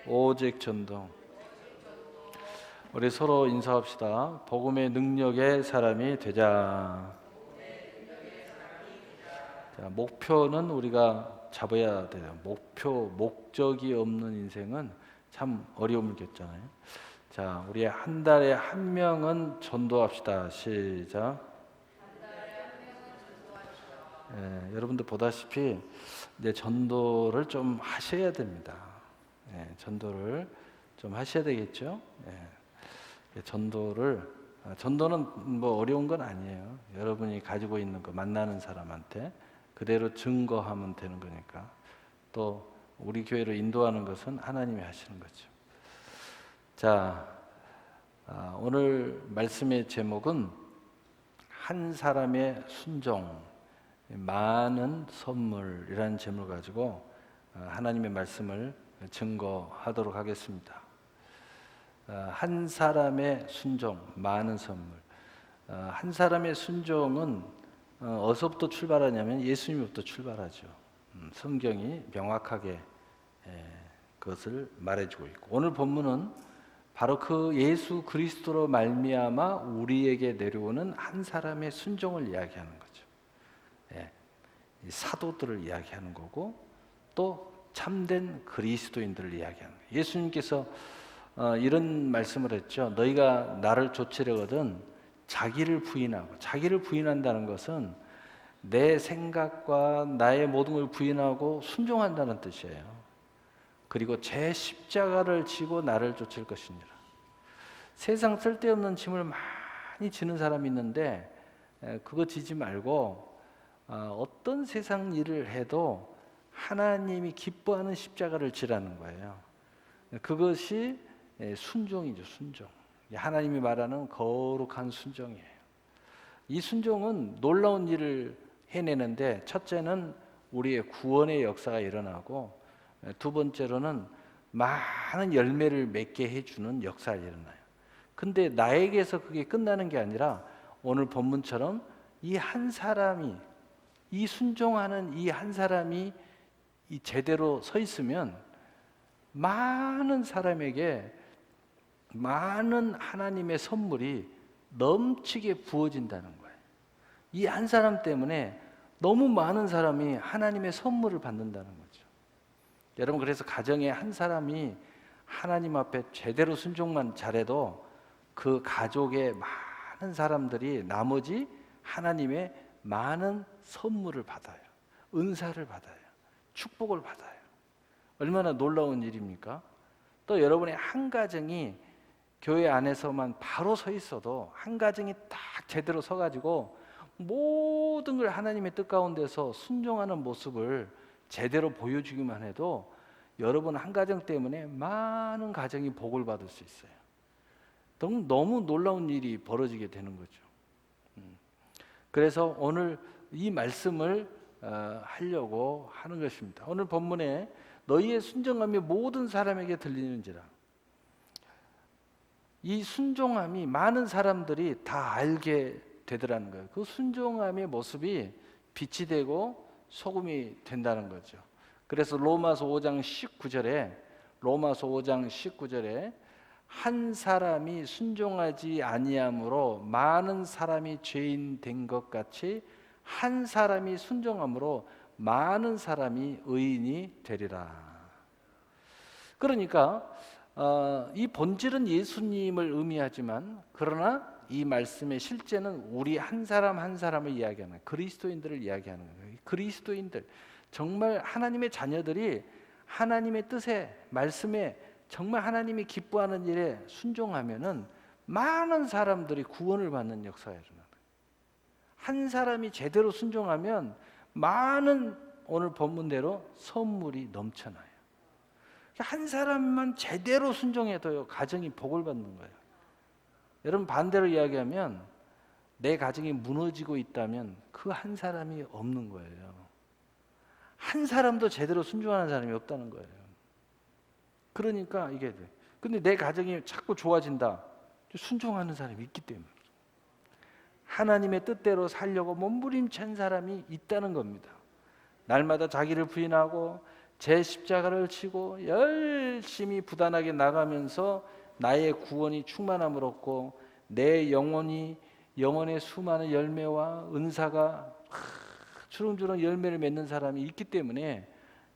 오직 전도. 우리 서로 인사합시다. 복음의 능력의 사람이 되자. 자, 목표는 우리가 잡아야 돼요. 목적이 없는 인생은 참 어려움을 겪잖아요. 자, 우리 한 달에 한 명은 전도합시다. 시작. 여러분들 보다시피 이제 전도를 좀 하셔야 됩니다. 전도를 좀 하셔야 되겠죠. 전도는 뭐 어려운 건 아니에요. 여러분이 가지고 있는 거 만나는 사람한테 그대로 증거하면 되는 거니까. 또 우리 교회를 인도하는 것은 하나님이 하시는 거죠. 자, 오늘 말씀의 제목은 한 사람의 순종, 많은 선물이라는 제목을 가지고 하나님의 말씀을 증거하도록 하겠습니다. 한 사람의 순종, 많은 선물. 한 사람의 순종은 어디서부터 출발하냐면 예수님부터 출발하죠. 성경이 명확하게 그것을 말해주고 있고, 오늘 본문은 바로 그 예수 그리스도로 말미암아 우리에게 내려오는 한 사람의 순종을 이야기하는 거죠. 사도들을 이야기하는 거고, 또 참된 그리스도인들을 이야기하는 거예요. 예수님께서 이런 말씀을 했죠. 너희가 나를 좇으려거든 자기를 부인하고, 자기를 부인한다는 것은 내 생각과 나의 모든 걸 부인하고 순종한다는 뜻이에요. 그리고 제 십자가를 지고 나를 좇을 것이니라. 세상 쓸데없는 짐을 많이 지는 사람이 있는데 그거 지지 말고 어떤 세상 일을 해도 하나님이 기뻐하는 십자가를 지라는 거예요. 그것이 순종이죠. 순종. 하나님이 말하는 거룩한 순종이에요. 이 순종은 놀라운 일을 해내는데, 첫째는 우리의 구원의 역사가 일어나고, 두 번째로는 많은 열매를 맺게 해주는 역사가 일어나요. 근데 나에게서 그게 끝나는 게 아니라 오늘 본문처럼 이 한 사람이, 이 순종하는 이 한 사람이 이 제대로 서 있으면 많은 사람에게 많은 하나님의 선물이 넘치게 부어진다는 거예요. 이 한 사람 때문에 너무 많은 사람이 하나님의 선물을 받는다는 거죠. 여러분, 그래서 가정에 한 사람이 하나님 앞에 제대로 순종만 잘해도 그 가족의 많은 사람들이 나머지 하나님의 많은 선물을 받아요. 은사를 받아요. 축복을 받아요. 얼마나 놀라운 일입니까? 또 여러분의 한 가정이 교회 안에서만 바로 서 있어도, 한 가정이 딱 제대로 서가지고 모든 걸 하나님의 뜻 가운데서 순종하는 모습을 제대로 보여주기만 해도 여러분 한 가정 때문에 많은 가정이 복을 받을 수 있어요. 너무 놀라운 일이 벌어지게 되는 거죠. 그래서 오늘 이 말씀을 하려고 하는 것입니다. 오늘 본문에 너희의 순종함이 모든 사람에게 들리는지라. 이 순종함이 많은 사람들이 다 알게 되더라는 거예요. 그 순종함의 모습이 빛이 되고 소금이 된다는 거죠. 그래서 로마서 5장 19절에 한 사람이 순종하지 아니함으로 많은 사람이 죄인 된 것 같이 한 사람이 순종함으로 많은 사람이 의인이 되리라. 그러니까 이 본질은 예수님을 의미하지만, 그러나 이 말씀의 실제는 우리 한 사람 한 사람을 이야기하는, 그리스도인들을 이야기하는 거예요. 그리스도인들, 정말 하나님의 자녀들이 하나님의 뜻에, 말씀에, 정말 하나님이 기뻐하는 일에 순종하면은 많은 사람들이 구원을 받는 역사가 일어나요. 한 사람이 제대로 순종하면 많은, 오늘 본문대로 선물이 넘쳐나요. 한 사람만 제대로 순종해도요, 가정이 복을 받는 거예요. 여러분, 반대로 이야기하면 내 가정이 무너지고 있다면 그 한 사람이 없는 거예요. 한 사람도 제대로 순종하는 사람이 없다는 거예요. 그러니까 이게 돼. 근데 내 가정이 자꾸 좋아진다. 순종하는 사람이 있기 때문에. 하나님의 뜻대로 살려고 몸부림친 사람이 있다는 겁니다. 날마다 자기를 부인하고 제 십자가를 지고 열심히 부단하게 나가면서 나의 구원이 충만함을 얻고 내 영혼의 수많은 열매와 은사가 주렁주렁 열매를 맺는 사람이 있기 때문에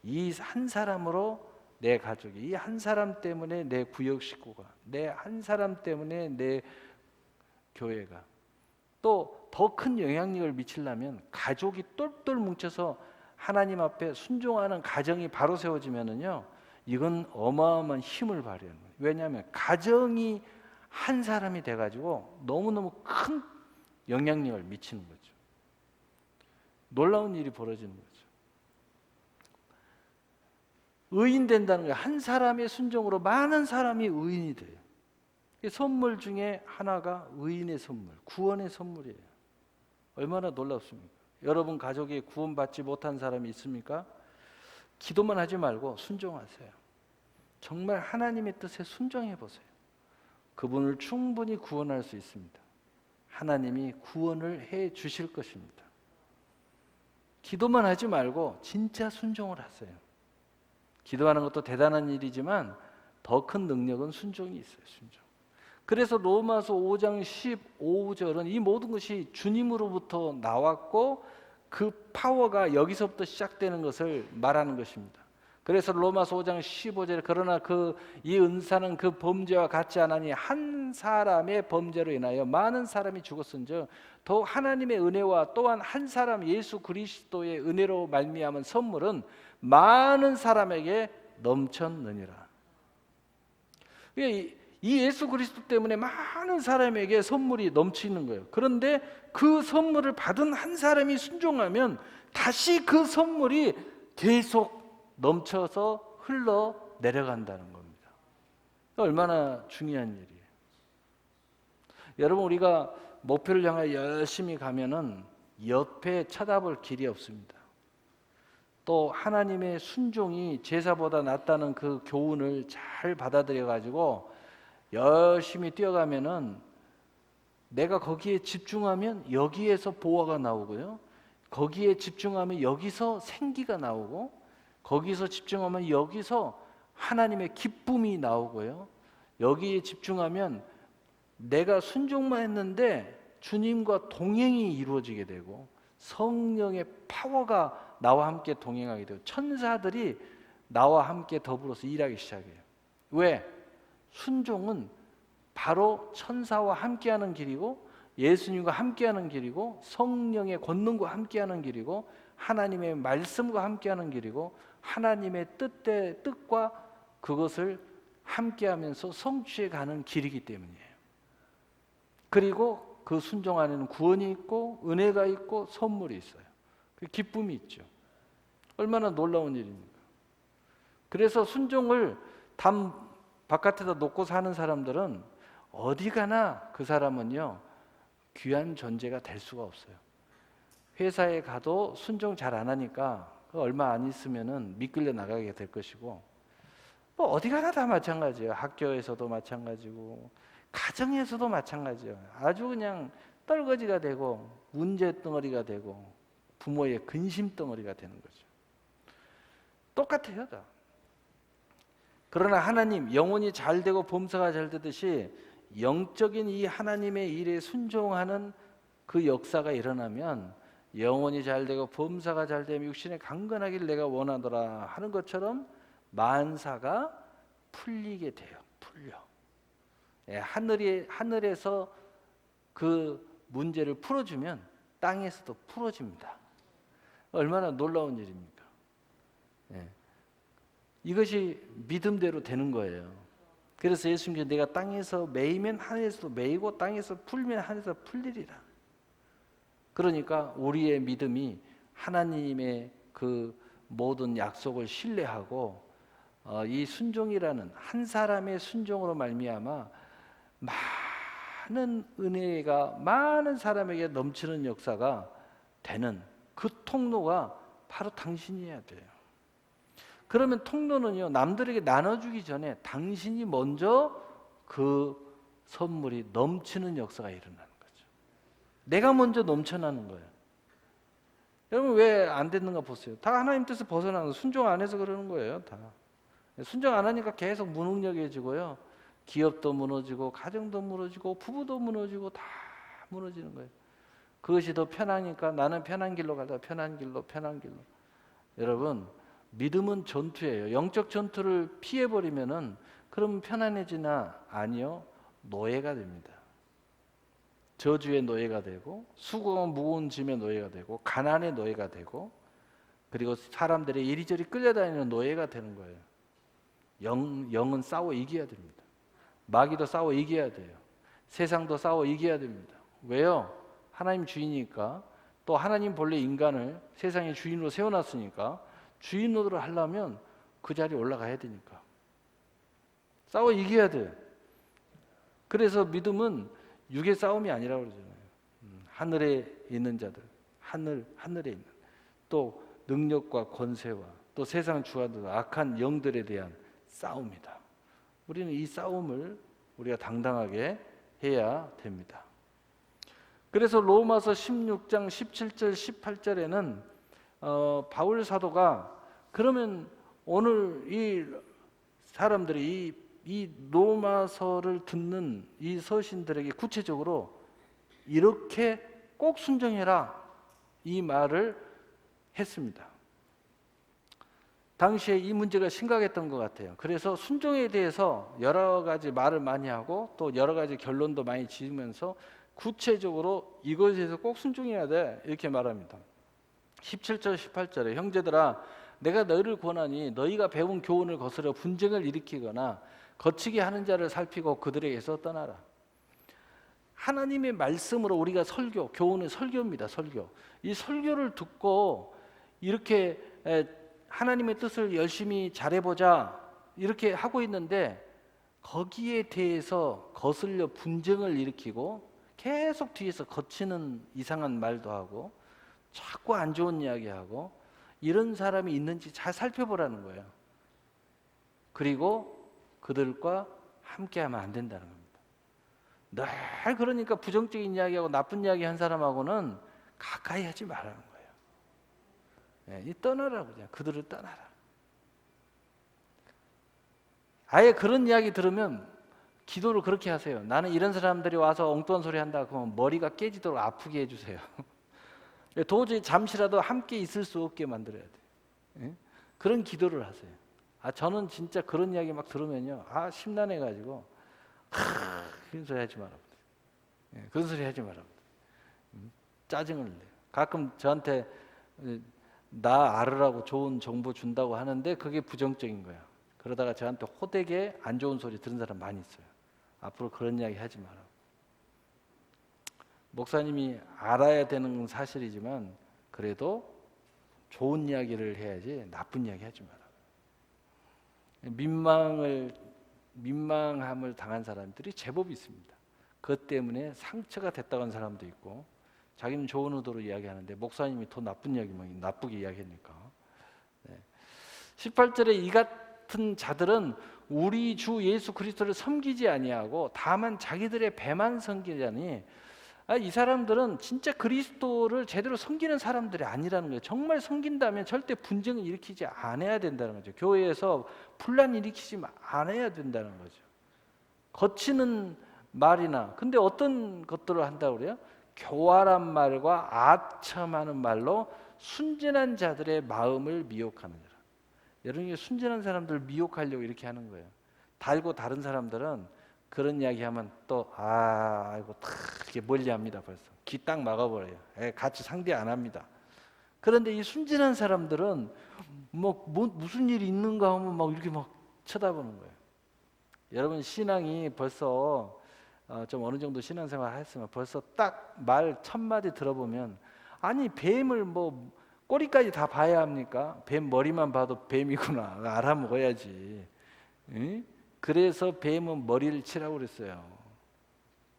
이 한 사람으로 내 가족이, 이 한 사람 때문에 내 구역 식구가, 내 한 사람 때문에 내 교회가, 또 더 큰 영향력을 미치려면 가족이 똘똘 뭉쳐서 하나님 앞에 순종하는 가정이 바로 세워지면은요, 이건 어마어마한 힘을 발휘하는 거예요. 왜냐하면 가정이 한 사람이 돼가지고 너무너무 큰 영향력을 미치는 거죠. 놀라운 일이 벌어지는 거죠. 의인 된다는 거예요. 한 사람의 순종으로 많은 사람이 의인이 돼요. 선물 중에 하나가 의인의 선물, 구원의 선물이에요. 얼마나 놀랍습니까? 여러분 가족에 구원받지 못한 사람이 있습니까? 기도만 하지 말고 순종하세요. 정말 하나님의 뜻에 순종해 보세요. 그분을 충분히 구원할 수 있습니다. 하나님이 구원을 해 주실 것입니다. 기도만 하지 말고 진짜 순종을 하세요. 기도하는 것도 대단한 일이지만 더 큰 능력은 순종이 있어요. 순종. 그래서 로마서 5장 15절은 이 모든 것이 주님으로부터 나왔고 그 파워가 여기서부터 시작되는 것을 말하는 것입니다. 그래서 로마서 5장 15절에 그러나 이 은사는 그 범죄와 같지 않으니 한 사람의 범죄로 인하여 많은 사람이 죽었은즉 더욱 하나님의 은혜와 또한 한 사람 예수 그리스도의 은혜로 말미암은 선물은 많은 사람에게 넘쳤느니라. 이 예수 그리스도 때문에 많은 사람에게 선물이 넘치는 거예요. 그런데 그 선물을 받은 한 사람이 순종하면 다시 그 선물이 계속 넘쳐서 흘러 내려간다는 겁니다. 얼마나 중요한 일이에요. 여러분 우리가 목표를 향해 열심히 가면은 옆에 쳐다볼 길이 없습니다. 또 하나님의 순종이 제사보다 낫다는 그 교훈을 잘 받아들여 가지고 열심히 뛰어가면은 내가 거기에 집중하면 여기에서 보화가 나오고요. 거기에 집중하면 여기서 생기가 나오고 거기서 집중하면 여기서 하나님의 기쁨이 나오고요. 여기에 집중하면 내가 순종만 했는데 주님과 동행이 이루어지게 되고 성령의 파워가 나와 함께 동행하게 되고 천사들이 나와 함께 더불어서 일하기 시작해요. 왜? 순종은 바로 천사와 함께하는 길이고 예수님과 함께하는 길이고 성령의 권능과 함께하는 길이고 하나님의 말씀과 함께하는 길이고 하나님의 뜻과 그것을 함께하면서 성취해 가는 길이기 때문이에요. 그리고 그 순종 안에는 구원이 있고 은혜가 있고 선물이 있어요. 기쁨이 있죠. 얼마나 놀라운 일입니까? 그래서 순종을 담 바깥에다 놓고 사는 사람들은 어디 가나 그 사람은요 귀한 존재가 될 수가 없어요. 회사에 가도 순종 잘 안 하니까 얼마 안 있으면은 미끌려 나가게 될 것이고 뭐 어디 가나 다 마찬가지예요. 학교에서도 마찬가지고 가정에서도 마찬가지예요. 아주 그냥 떨거지가 되고 문제덩어리가 되고 부모의 근심덩어리가 되는 거죠. 똑같아요. 다. 그러나 하나님 영혼이 잘 되고 범사가 잘 되듯이 영적인 이 하나님의 일에 순종하는 그 역사가 일어나면 영혼이 잘 되고 범사가 잘 되면 육신에 강건하길 내가 원하노라 하는 것처럼 만사가 풀리게 돼요. 풀려. 예, 하늘에서 그 문제를 풀어주면 땅에서도 풀어집니다. 얼마나 놀라운 일입니까? 예. 이것이 믿음대로 되는 거예요. 그래서 예수님께서 내가 땅에서 매이면 하늘에서도 매이고 땅에서 풀면 하늘에서 풀리리라. 그러니까 우리의 믿음이 하나님의 그 모든 약속을 신뢰하고 이 순종이라는 한 사람의 순종으로 말미암아 많은 은혜가 많은 사람에게 넘치는 역사가 되는 그 통로가 바로 당신이어야 돼요. 그러면 통로는요 남들에게 나눠주기 전에 당신이 먼저 그 선물이 넘치는 역사가 일어나는 거죠. 내가 먼저 넘쳐나는 거예요. 여러분 왜 안 됐는가 보세요. 다 하나님 뜻을 벗어나는 순종 안 해서 그러는 거예요. 다 순종 안 하니까 계속 무능력해지고요. 기업도 무너지고 가정도 무너지고 부부도 무너지고 다 무너지는 거예요. 그것이 더 편하니까 나는 편한 길로 가자. 편한 길로. 여러분 믿음은 전투예요. 영적 전투를 피해버리면은 그럼 편안해지나? 아니요. 노예가 됩니다. 저주의 노예가 되고 수고와 무거운 짐의 노예가 되고 가난의 노예가 되고 그리고 사람들의 이리저리 끌려다니는 노예가 되는 거예요. 영은 싸워 이겨야 됩니다. 마귀도 싸워 이겨야 돼요. 세상도 싸워 이겨야 됩니다. 왜요? 하나님 주인이니까. 또 하나님 본래 인간을 세상의 주인으로 세워놨으니까 주인으로 하려면 그 자리에 올라가야 되니까 싸워 이겨야 돼. 그래서 믿음은 육의 싸움이 아니라고 그러잖아요. 하늘에 있는 자들, 하늘에 있는 또 능력과 권세와 또 세상 주관들 악한 영들에 대한 싸움이다. 우리는 이 싸움을 우리가 당당하게 해야 됩니다. 그래서 로마서 16장 17절 18절에는 바울 사도가 그러면 오늘 이 사람들이 이 로마서를 듣는 이 서신들에게 구체적으로 이렇게 꼭 순종해라 이 말을 했습니다. 당시에 이 문제가 심각했던 것 같아요. 그래서 순종에 대해서 여러 가지 말을 많이 하고 또 여러 가지 결론도 많이 지으면서 구체적으로 이것에서 꼭 순종해야 돼 이렇게 말합니다. 17절 18절에 형제들아 내가 너희를 권하니 너희가 배운 교훈을 거스려 분쟁을 일으키거나 거치게 하는 자를 살피고 그들에게서 떠나라. 하나님의 말씀으로 우리가 설교, 교훈은 설교입니다. 설교. 이 설교를 듣고 이렇게 하나님의 뜻을 열심히 잘해보자 이렇게 하고 있는데 거기에 대해서 거슬려 분쟁을 일으키고 계속 뒤에서 거치는 이상한 말도 하고 자꾸 안 좋은 이야기하고 이런 사람이 있는지 잘 살펴보라는 거예요. 그리고 그들과 함께하면 안 된다는 겁니다. 늘 그러니까 부정적인 이야기하고 나쁜 이야기 한 사람하고는 가까이 하지 말라는 거예요. 이 떠나라고 그냥 그들을 떠나라. 아예 그런 이야기 들으면 기도를 그렇게 하세요. 나는 이런 사람들이 와서 엉뚱한 소리 한다 그러면 머리가 깨지도록 아프게 해주세요. 도저히 잠시라도 함께 있을 수 없게 만들어야 돼요. 그런 기도를 하세요. 저는 진짜 그런 이야기 막 들으면요, 심란해가지고 그런 소리 하지 마라. 그런 소리 하지 마라. 짜증을 내요. 가끔 저한테 나 알으라고 좋은 정보 준다고 하는데 그게 부정적인 거야. 그러다가 저한테 호되게 안 좋은 소리 들은 사람 많이 있어요. 앞으로 그런 이야기 하지 마라. 목사님이 알아야 되는 건 사실이지만 그래도 좋은 이야기를 해야지 나쁜 이야기 하지 마라. 민망함을 당한 사람들이 제법 있습니다. 그것 때문에 상처가 됐다고 하는 사람도 있고 자기는 좋은 의도로 이야기하는데 목사님이 더 나쁜 이야기만 나쁘게 이야기하니까. 18절에 이 같은 자들은 우리 주 예수 그리스도를 섬기지 아니하고 다만 자기들의 배만 섬기자니 이 사람들은 진짜 그리스도를 제대로 섬기는 사람들이 아니라는 거예요. 정말 섬긴다면 절대 분쟁을 일으키지 않아야 된다는 거죠. 교회에서 분란 일으키지 않아야 된다는 거죠. 거치는 말이나 근데 어떤 것들을 한다고 그래요? 교활한 말과 아첨하는 말로 순진한 자들의 마음을 미혹하는 자라. 여러분이 순진한 사람들을 미혹하려고 이렇게 하는 거예요. 달고 다른 사람들은 그런 이야기하면 또 아이고 이게 멀리합니다. 벌써 귀 딱 막아버려요. 같이 상대 안 합니다. 그런데 이 순진한 사람들은 무슨 일이 있는가 하면 막 이렇게 막 쳐다보는 거예요. 여러분 신앙이 벌써 좀 어느 정도 신앙생활 했으면 벌써 딱 말 첫 마디 들어보면 아니 뱀을 꼬리까지 다 봐야 합니까? 뱀 머리만 봐도 뱀이구나 알아먹어야지. 응? 그래서 뱀은 머리를 치라고 그랬어요.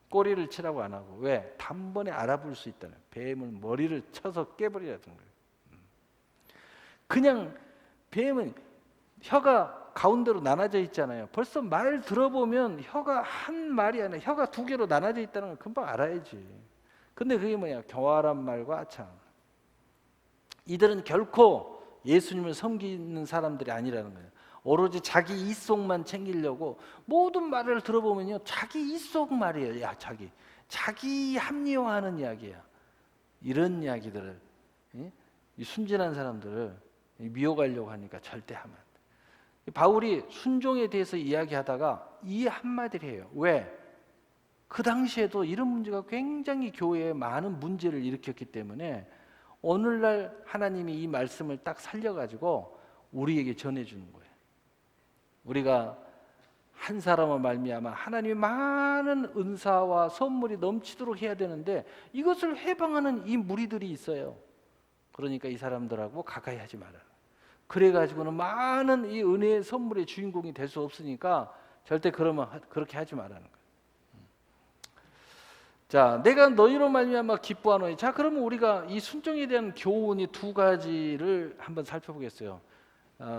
꼬리를 치라고 안 하고. 왜? 단번에 알아볼 수 있다는. 뱀은 머리를 쳐서 깨버리라는 거예요. 그냥 뱀은 혀가 가운데로 나눠져 있잖아요. 벌써 말 들어보면 혀가 한 말이 아니라 혀가 두 개로 나눠져 있다는 걸 금방 알아야지. 근데 그게 뭐냐? 교활한 말과 아참. 이들은 결코 예수님을 섬기는 사람들이 아니라는 거예요. 오로지 자기 이속만 챙기려고 모든 말을 들어보면요, 자기 이속 말이에요. 야, 자기 합리화하는 이야기야. 이런 이야기들을, 이 순진한 사람들을 미혹하려고 하니까 절대 하면 안 돼. 바울이 순종에 대해서 이야기하다가 이 한마디를 해요. 왜? 그 당시에도 이런 문제가 굉장히 교회에 많은 문제를 일으켰기 때문에 오늘날 하나님이 이 말씀을 딱 살려가지고 우리에게 전해주는 거예요. 우리가 한 사람을 말미암아 하나님의 많은 은사와 선물이 넘치도록 해야 되는데 이것을 해방하는 이 무리들이 있어요. 그러니까 이 사람들하고 가까이 하지 말아라. 그래가지고는 많은 이 은혜의 선물의 주인공이 될 수 없으니까 절대 그렇게 하지 말라는 거예요. 자, 내가 너희로 말미암아 기뻐하노니. 자, 그러면 우리가 이 순종에 대한 교훈이 두 가지를 한번 살펴보겠어요.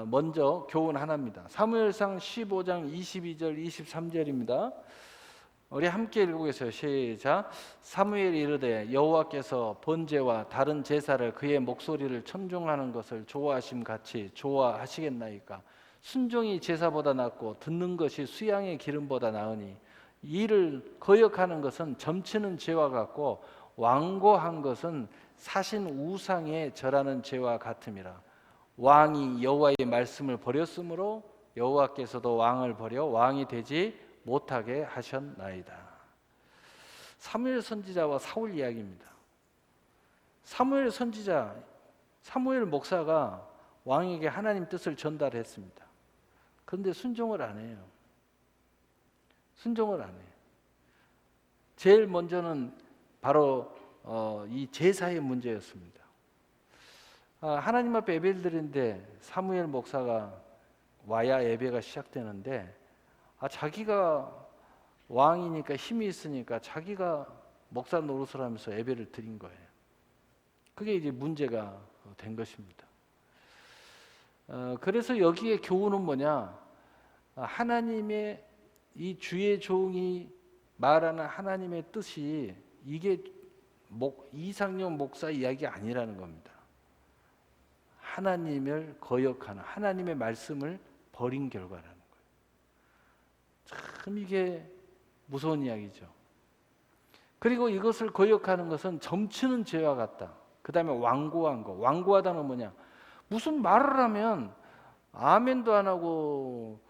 먼저 교훈 하나입니다. 사무엘상 15장 22절 23절입니다. 우리 함께 읽어보겠어요. 시작. 사무엘이 이르되 여호와께서 번제와 다른 제사를 그의 목소리를 청종하는 것을 좋아하심 같이 좋아하시겠나이까. 순종이 제사보다 낫고 듣는 것이 수양의 기름보다 나으니 이를 거역하는 것은 점치는 죄와 같고 완고한 것은 사신 우상에 절하는 죄와 같음이라. 왕이 여호와의 말씀을 버렸으므로 여호와께서도 왕을 버려 왕이 되지 못하게 하셨나이다. 사무엘 선지자와 사울 이야기입니다. 사무엘 선지자, 사무엘 목사가 왕에게 하나님 뜻을 전달했습니다. 그런데 순종을 안 해요. 순종을 안 해요. 제일 먼저는 바로 이 제사의 문제였습니다. 하나님 앞에 예배를 드리는데 사무엘 목사가 와야 예배가 시작되는데 자기가 왕이니까 힘이 있으니까 자기가 목사 노릇을 하면서 예배를 드린 거예요. 그게 이제 문제가 된 것입니다. 그래서 여기에 교훈은 뭐냐? 하나님의 이 주의 종이 말하는 하나님의 뜻이 이게 이상용 목사 이야기 아니라는 겁니다. 하나님을 거역하는, 하나님의 말씀을 버린 결과라는 거예요. 참 이게 무서운 이야기죠. 그리고 이것을 거역하는 것은 점치는 죄와 같다. 그 다음에 완고한 거. 완고하다는 뭐냐? 무슨 말을 하면 아멘도 안 하고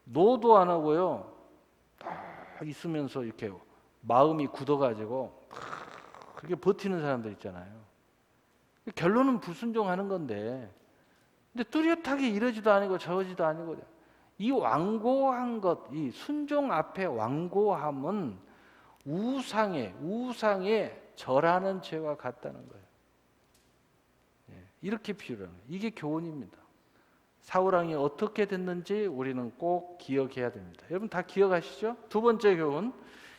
노도 안 하고요. 딱 있으면서 이렇게 마음이 굳어가지고 그렇게 버티는 사람들 있잖아요. 결론은 불순종하는 건데, 근데 뚜렷하게 이러지도 아니고 저러지도 아니고 이 완고한 것, 이 순종 앞에 완고함은 우상에 절하는 죄와 같다는 거예요. 이렇게 비유를 하는 거예요. 이게 교훈입니다. 사울왕이 어떻게 됐는지 우리는 꼭 기억해야 됩니다. 여러분 다 기억하시죠? 두 번째 교훈,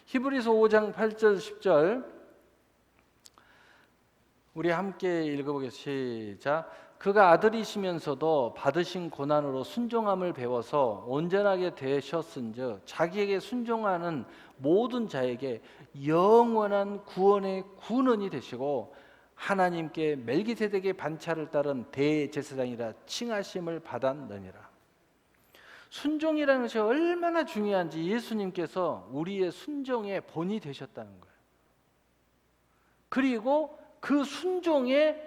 히브리서 5장 8절 10절 우리 함께 읽어보겠습니다. 시작. 그가 아들이시면서도 받으신 고난으로 순종함을 배워서 온전하게 되셨은즉 자기에게 순종하는 모든 자에게 영원한 구원의 군원이 되시고 하나님께 멜기세덱의 반차를 따른 대제사장이라 칭하심을 받았느니라. 순종이라는 것이 얼마나 중요한지 예수님께서 우리의 순종의 본이 되셨다는 거예요. 그리고 그 순종의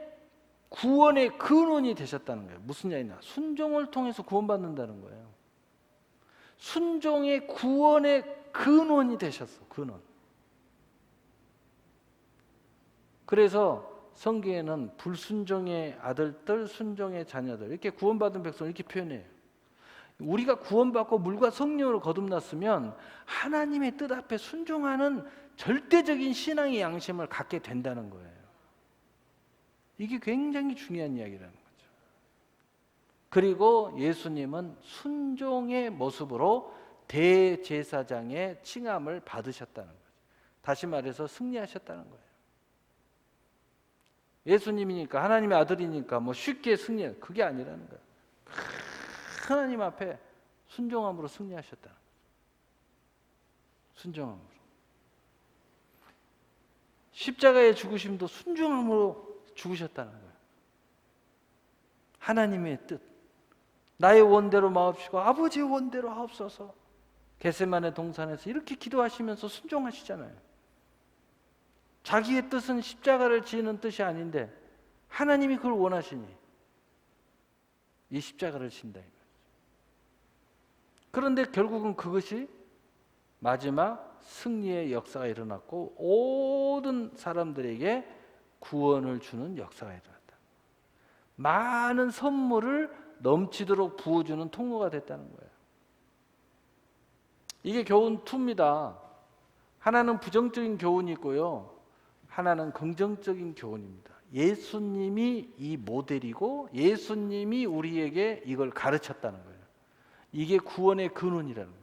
구원의 근원이 되셨다는 거예요. 무슨 얘기냐? 순종을 통해서 구원받는다는 거예요. 순종의 구원의 근원이 되셨어. 근원. 그래서 성경에는 불순종의 아들들, 순종의 자녀들 이렇게 구원받은 백성을 이렇게 표현해요. 우리가 구원받고 물과 성령으로 거듭났으면 하나님의 뜻 앞에 순종하는 절대적인 신앙의 양심을 갖게 된다는 거예요. 이게 굉장히 중요한 이야기라는 거죠. 그리고 예수님은 순종의 모습으로 대제사장의 칭함을 받으셨다는 거죠. 다시 말해서 승리하셨다는 거예요. 예수님이니까 하나님의 아들이니까 뭐 쉽게 승리, 그게 아니라는 거예요. 하나님 앞에 순종함으로 승리하셨다는 거예요. 순종함으로. 십자가의 죽으심도 순종함으로 죽으셨다는 거예요. 하나님의 뜻, 나의 원대로 마옵시고 아버지의 원대로 하옵소서. 겟세마네 동산에서 이렇게 기도하시면서 순종하시잖아요. 자기의 뜻은 십자가를 지는 뜻이 아닌데 하나님이 그걸 원하시니 이 십자가를 진다. 그런데 결국은 그것이 마지막 승리의 역사가 일어났고 모든 사람들에게 구원을 주는 역사가 일어났다. 많은 선물을 넘치도록 부어주는 통로가 됐다는 거예요. 이게 교훈 2입니다. 하나는 부정적인 교훈이 있고요, 하나는 긍정적인 교훈입니다. 예수님이 이 모델이고 예수님이 우리에게 이걸 가르쳤다는 거예요. 이게 구원의 근원이라는 거죠.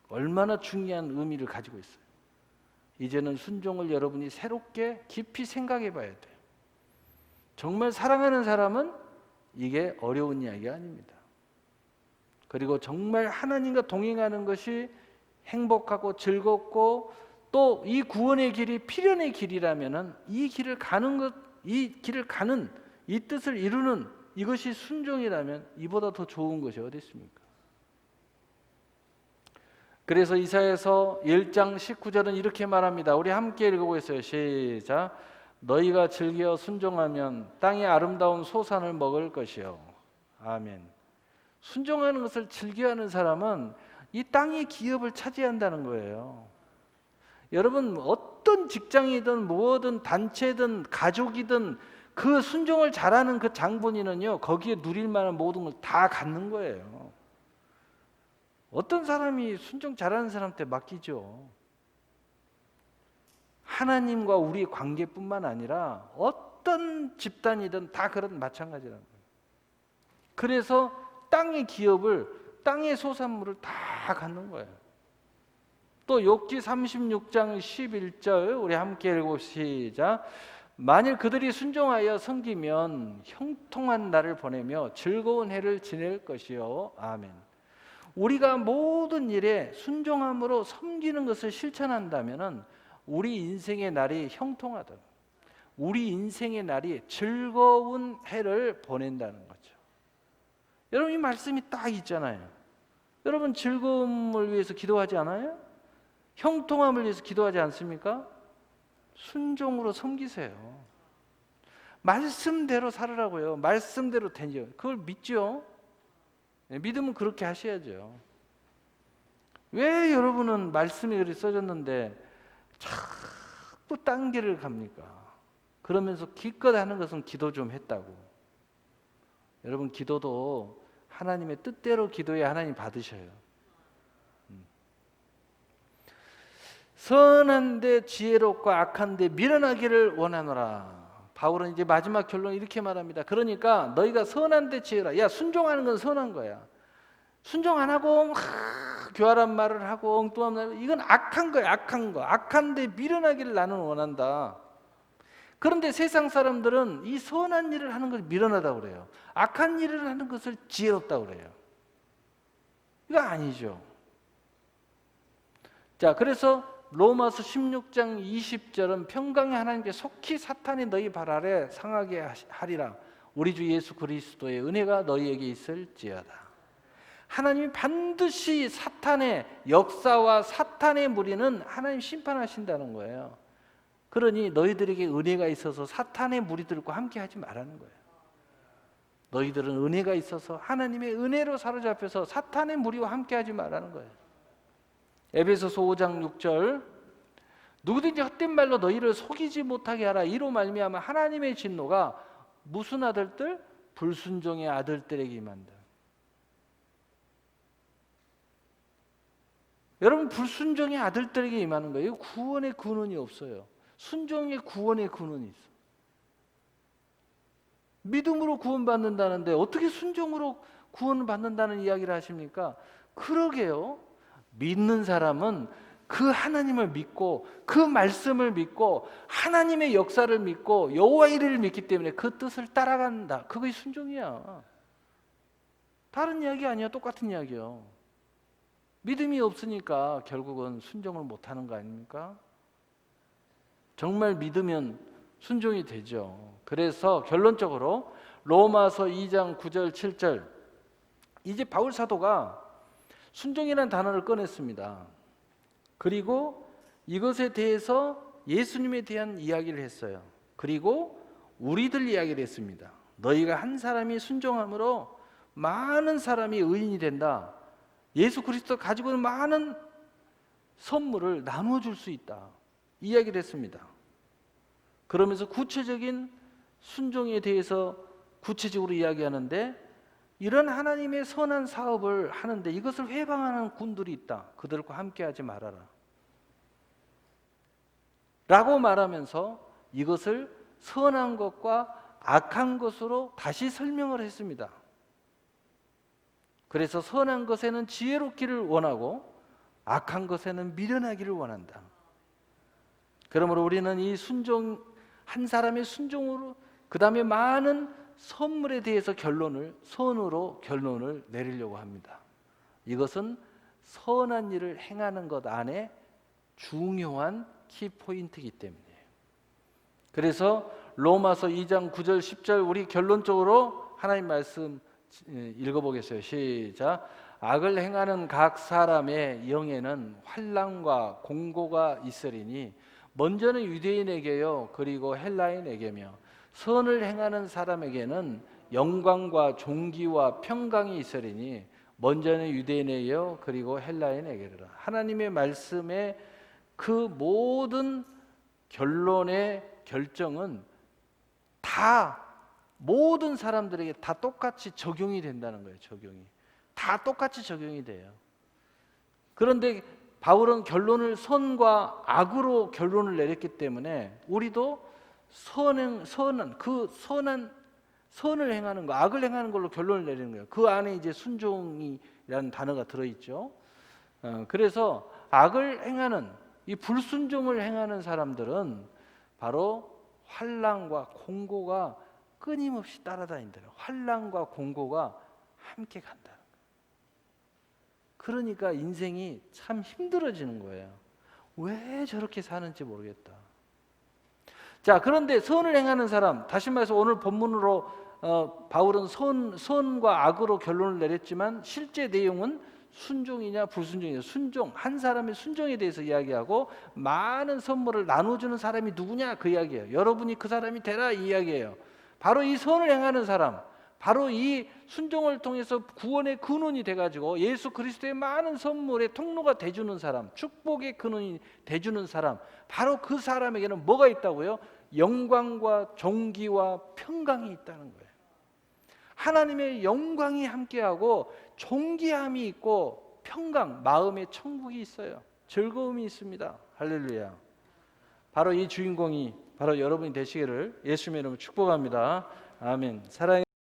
얼마나 중요한 의미를 가지고 있어요. 이제는 순종을 여러분이 새롭게 깊이 생각해 봐야 돼요. 정말 사랑하는 사람은 이게 어려운 이야기가 아닙니다. 그리고 정말 하나님과 동행하는 것이 행복하고 즐겁고 또 이 구원의 길이 필연의 길이라면은 이 길을 가는 것, 이 길을 가는 이 뜻을 이루는 이것이 순종이라면 이보다 더 좋은 것이 어디 있습니까? 그래서 이사야서 1장 19절은 이렇게 말합니다. 우리 함께 읽어보겠어요. 시작. 너희가 즐겨 순종하면 땅의 아름다운 소산을 먹을 것이요. 아멘. 순종하는 것을 즐겨하는 사람은 이 땅의 기업을 차지한다는 거예요. 여러분, 어떤 직장이든 뭐든 단체든 가족이든 그 순종을 잘하는 그 장본인은요, 거기에 누릴 만한 모든 걸 다 갖는 거예요. 어떤 사람이 순종 잘하는 사람한테 맡기죠. 하나님과 우리의 관계뿐만 아니라 어떤 집단이든 다 그런 마찬가지라는 거예요. 그래서 땅의 기업을, 땅의 소산물을 다 갖는 거예요. 또 욥기 36장 11절 우리 함께 읽고 시작. 만일 그들이 순종하여 섬기면 형통한 날을 보내며 즐거운 해를 지낼 것이요. 아멘. 우리가 모든 일에 순종함으로 섬기는 것을 실천한다면은 우리 인생의 날이 형통하다. 우리 인생의 날이 즐거운 해를 보낸다는 거죠. 여러분, 이 말씀이 딱 있잖아요. 여러분, 즐거움을 위해서 기도하지 않아요? 형통함을 위해서 기도하지 않습니까? 순종으로 섬기세요. 말씀대로 살으라고요. 말씀대로 되죠. 그걸 믿죠. 믿으면 그렇게 하셔야죠. 왜 여러분은 말씀이 그렇게 써졌는데 자꾸 딴 길을 갑니까? 그러면서 기껏 하는 것은 기도 좀 했다고. 여러분, 기도도 하나님의 뜻대로 기도해야 하나님 받으셔요. 선한데 지혜롭고 악한데 미련하기를 원하노라. 바울은 이제 마지막 결론을 이렇게 말합니다. 그러니까 너희가 선한데 지혜라. 야, 순종하는 건 선한 거야. 순종 안 하고 막 교활한 말을 하고 엉뚱한 말을, 이건 악한 거야. 악한 거. 악한데 미련하기를 나는 원한다. 그런데 세상 사람들은 이 선한 일을 하는 걸 미련하다고 그래요. 악한 일을 하는 것을 지혜롭다고 그래요. 이거 아니죠. 자, 그래서 로마서 16장 20절은 평강의 하나님께 속히 사탄이 너희 발 아래 상하게 하리라. 우리 주 예수 그리스도의 은혜가 너희에게 있을지어다. 하나님이 반드시 사탄의 역사와 사탄의 무리는 하나님 심판하신다는 거예요. 그러니 너희들에게 은혜가 있어서 사탄의 무리들과 함께 하지 말라는 거예요. 너희들은 은혜가 있어서 하나님의 은혜로 사로잡혀서 사탄의 무리와 함께 하지 말라는 거예요. 에베소서 5장 6절 누구든지 헛된 말로 너희를 속이지 못하게 하라. 이로 말미암아 하나님의 진노가 무슨 아들들? 불순종의 아들들에게 임한다. 여러분, 불순종의 아들들에게 임하는 거예요. 구원의 근원이 없어요. 순종의 구원의 근원이 있어. 믿음으로 구원받는다는데 어떻게 순종으로 구원받는다는 이야기를 하십니까? 그러게요. 믿는 사람은 그 하나님을 믿고 그 말씀을 믿고 하나님의 역사를 믿고 여호와 이레를 믿기 때문에 그 뜻을 따라간다. 그것이 순종이야. 다른 이야기 아니야. 똑같은 이야기요. 믿음이 없으니까 결국은 순종을 못하는 거 아닙니까? 정말 믿으면 순종이 되죠. 그래서 결론적으로 로마서 2장 9절 7절. 이제 바울 사도가 순종이라는 단어를 꺼냈습니다. 그리고 이것에 대해서 예수님에 대한 이야기를 했어요. 그리고 우리들 이야기를 했습니다. 너희가 한 사람이 순종함으로 많은 사람이 의인이 된다. 예수 그리스도 가지고 있는 많은 선물을 나누어 줄 수 있다. 이야기를 했습니다. 그러면서 구체적인 순종에 대해서 구체적으로 이야기하는데, 이런 하나님의 선한 사업을 하는데 이것을 회방하는 군들이 있다. 그들과 함께하지 말아라 라고 말하면서 이것을 선한 것과 악한 것으로 다시 설명을 했습니다. 그래서 선한 것에는 지혜롭기를 원하고 악한 것에는 미련하기를 원한다. 그러므로 우리는 이 순종, 한 사람의 순종으로 그 다음에 많은 선물에 대해서 선으로 결론을 내리려고 합니다. 이것은 선한 일을 행하는 것 안에 중요한 키포인트이기 때문이에요. 그래서 로마서 2장 9절 10절 우리 결론적으로 하나님 말씀 읽어보겠어요. 시작. 악을 행하는 각 사람의 영에는 환난과 공고가 있으리니 먼저는 유대인에게요 그리고 헬라인에게며 선을 행하는 사람에게는 영광과 존귀와 평강이 있으리니 먼저는 유대인에게요 그리고 헬라인에게라. 하나님의 말씀에 그 모든 결론의 결정은 다 모든 사람들에게 다 똑같이 적용이 된다는 거예요. 적용이 다 똑같이 적용이 돼요. 그런데 바울은 결론을 선과 악으로 결론을 내렸기 때문에 우리도 선을 행하는 거, 악을 행하는 걸로 결론을 내리는 거예요. 그 안에 이제 순종이라는 단어가 들어있죠. 그래서 악을 행하는 이 불순종을 행하는 사람들은 바로 환난과 공고가 끊임없이 따라다닌다. 환난과 공고가 함께 간다. 그러니까 인생이 참 힘들어지는 거예요. 왜 저렇게 사는지 모르겠다. 자, 그런데 선을 행하는 사람, 다시 말해서 오늘 본문으로 바울은 선과 악으로 결론을 내렸지만 실제 내용은 순종이냐 불순종이냐, 순종, 한 사람의 순종에 대해서 이야기하고 많은 선물을 나눠주는 사람이 누구냐 그 이야기예요. 여러분이 그 사람이 되라 이 이야기예요. 바로 이 선을 행하는 사람, 바로 이 순종을 통해서 구원의 근원이 돼가지고 예수 그리스도의 많은 선물의 통로가 돼주는 사람, 축복의 근원이 돼주는 사람, 바로 그 사람에게는 뭐가 있다고요? 영광과 존귀와 평강이 있다는 거예요. 하나님의 영광이 함께하고 존귀함이 있고 평강, 마음의 천국이 있어요. 즐거움이 있습니다. 할렐루야. 바로 이 주인공이 바로 여러분이 되시기를 예수님의 이름으로 축복합니다. 아멘. 사랑해.